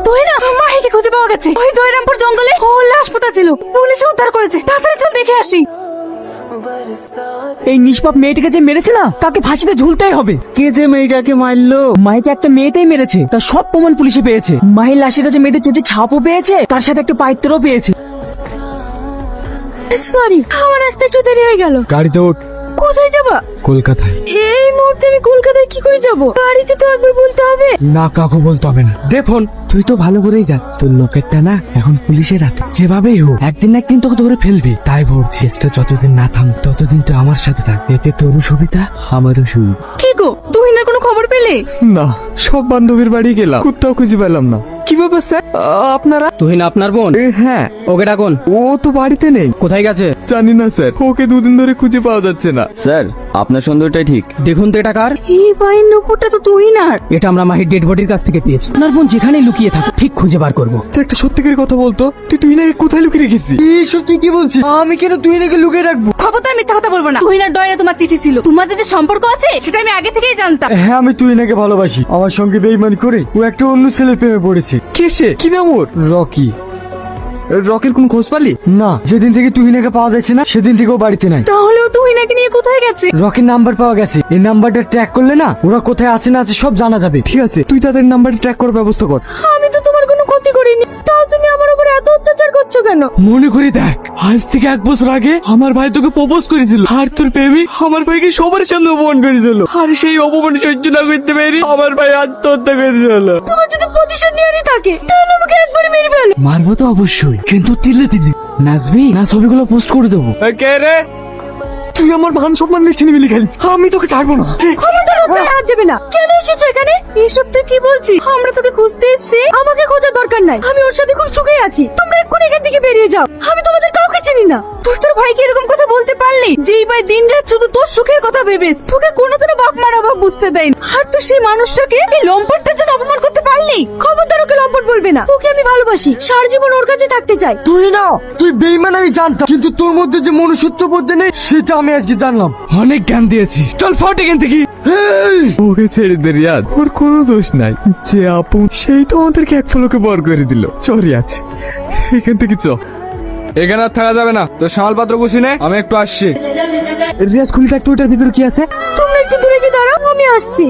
তুই না মাহিকে খুঁজে পাওয়া গেছে ওই জয়রামপুর জঙ্গলে। ওর লাশ পোতা ছিল, পুলিশে উদ্ধার করেছে। তাড়াতাড়ি চল দেখে আসি। এই নিষ্পাপ মেয়েটাকে যে মেরেছে না, তাকে ফাঁসিতে ঝুলতেই হবে। কে যে মেয়েটাকে মারলো? মাহিকে একটা মেয়েটাই মেরেছে, তার সব প্রমাণ পুলিশে পেয়েছে। মাহির লাশের কাছে মেয়েদের চোটে ছাপও পেয়েছে, তার সাথে একটা পাইত্রও পেয়েছে। সরি, আমার আসতে একটু দেরি হয়ে গেল। গাড়িতে ওঠ। কোথায় যাবা? কলকাতায়। এই মুহূর্তে আমি কলকাতায় কি করে যাব? বাড়িতে তো একবার বলতে হবে। না, কাকু বলতে হবে না। দে ফোন। তুই তো ভালো করেই জান তোর লোকেরটা না এখন পুলিশের হাতে। যেভাবেই হোক একদিন না একদিন তোকে ধরে ফেলবি। তাই বলছি চেষ্টা যতদিন না থাম ততদিন তো আমার সাথে থাক। এতে তোরও সুবিধা আমারও সুবিধা। কি গো, তুই না কোনো খবর পেলে? না, সব বান্ধবীর বাড়ি গেলাম, কোথাও খুঁজে পেলাম না। কি ব্যাপার স্যার, আপনারা? তুহিন আপনার বোন? হ্যাঁ। ওকে ডাকুন। ও তো বাড়িতে নেই। কোথায় গেছে? জানি না স্যার, ওকে দুদিন ধরে খুঁজে পাওয়া যাচ্ছে না। স্যার আপনার সন্দেহটাই ঠিক। দেখুন তো এটা কার? এই পায়ের নখটা তো তুই না। এটা আমরা মাহির ডেড বডির কাছ থেকে পেয়েছি। আপনার বোন যেখানেই লুকিয়ে থাকে ঠিক খুঁজে বার করবো। তুই একটা সত্যিকারের কথা বলতো, তুই নাকি কোথায় লুকিয়ে রেখেছিস? এইসব তুই কি বলছিস? আমি কেন তুই নাকি লুকিয়ে রাখবো? খবরদার মিথ্যা কথা বলবো না। তুহিনার ডয়রে তোমার চিঠি ছিল, তোমাদের যে সম্পর্ক আছে সেটা আমি আগে থেকেই জানতাম। হ্যাঁ, আমি তুই নাকি ভালোবাসি। আমার সঙ্গে বেইমানি করে ও একটা অন্য ছেলের প্রেমে পড়েছে। কে সে? কি নাম ওর? রকি। রকের কোন খোঁজ পালি? না, যেদিন থেকে তুহিনাকে পাওয়া যাচ্ছে না সেদিন থেকে ও বাড়িতে নাই। তাহলেও তুহিনাকে নিয়ে কোথায় গেছে? রকির নাম্বার পাওয়া গেছে। এই নাম্বারটা ট্র্যাক করলে না ওরা কোথায় আছে না আছে সব জানা যাবে। ঠিক আছে, তুই তাদের নাম্বার ট্র্যাক করার ব্যবস্থা কর। আমি তো তোমার কোনো ক্ষতি করিনি, তাও তুমি আমার উপর এত অত্যাচার করছো কেন? মনে করে দেখ, আজ থেকে 1 বছর আগে আমার ভাই তোকে প্রপোজ করেছিল, আর তোর প্রেমিক আমার ভাইকে সবার সামনে অপমান করেছিল। আর সেই অপমান সহ্য না করতে পেরে আমার ভাই আত্মহত্যা করেছিল। তোমার যদি প্রতিশোধ নেওয়ারই থাকে তাহলে আমাকে একবারে মেরে ফেলো। মারবো তো অবশ্যই, কিন্তু তিলে তিলে নাচবি না, ছবিগুলো পোস্ট করে দেবো। কে রে? তুই আমার মান সম্মান নিয়ে চিনি মিলি খেলিস, আমি তোকে ছাড়বো না। খবরদার ওর গায়ে হাত দেবে না। কেন এসেছো এখানে? এসব তুই কি বলছিস? আমরা তোকে খুঁজতে এসেছি, আমাকে খোঁজার দরকার নাই। আমি ওর সাথে খুব সুখে আছি। তোমরা এক্ষুনি এখান থেকে বেরিয়ে যাও। আমি তোমাদের কাউকে চিনি না। তুই তোর ভাইকে এরকম কথা বলতে পারলি? যেই ভাই দিন রাত শুধু তোর সুখের কথা ভেবেস, তোকে কোনোদিনও বাপ মার অভাব বুঝতে দেয় না। আর তুই সেই মানুষটাকে এই লম্পটটার জন্য অপমান করতে পারলি? খবরদার ওকে লম্পট বলবে না। ওকে আমি ভালোবাসি, সারা জীবন ওর কাছে থাকতে চাই। তুই না, তুই বেইমান আমি জানতাম, কিন্তু তোর মধ্যে যে মনুষ্যত্ব বোধ নেই সেটা আমি আজকে জানলাম। অনেক জ্ঞান দিয়েছিস, চল ফট এখান থেকে। ওকে ছেড়ে দে রিয়াদ, ওর কোনো দোষ নাই। যে আপন সেই তো আমাদেরকে এক পলকে বর করে দিল। চরি আছে, এখান থেকে চ। এখানে আর থাকা যাবে না, তোর সামালপত্র গুছি নে, আমি একটু আসছি। রিয়াজ খুলে থাকতো, ওটার ভিতরে কি আছে? তোমরা একটু দূরে গিয়ে দাঁড়াও, আমি আসছি।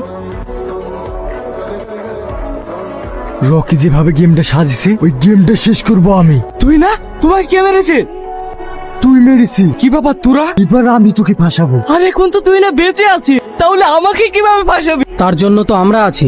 রকি যেভাবে গেমটা সাজিছে ওই গেমটা শেষ করবো আমি। তুই না, তোমাকে কে মেরেছে? তুই মেরেছি। কি বাবা তোরা? এবার আমি তোকে ফাঁসাবো। আর এখন তো তুই না বেঁচে আছিস, তাহলে আমাকে কিভাবে ফাঁসাবি? তার জন্য তো আমরা আছি।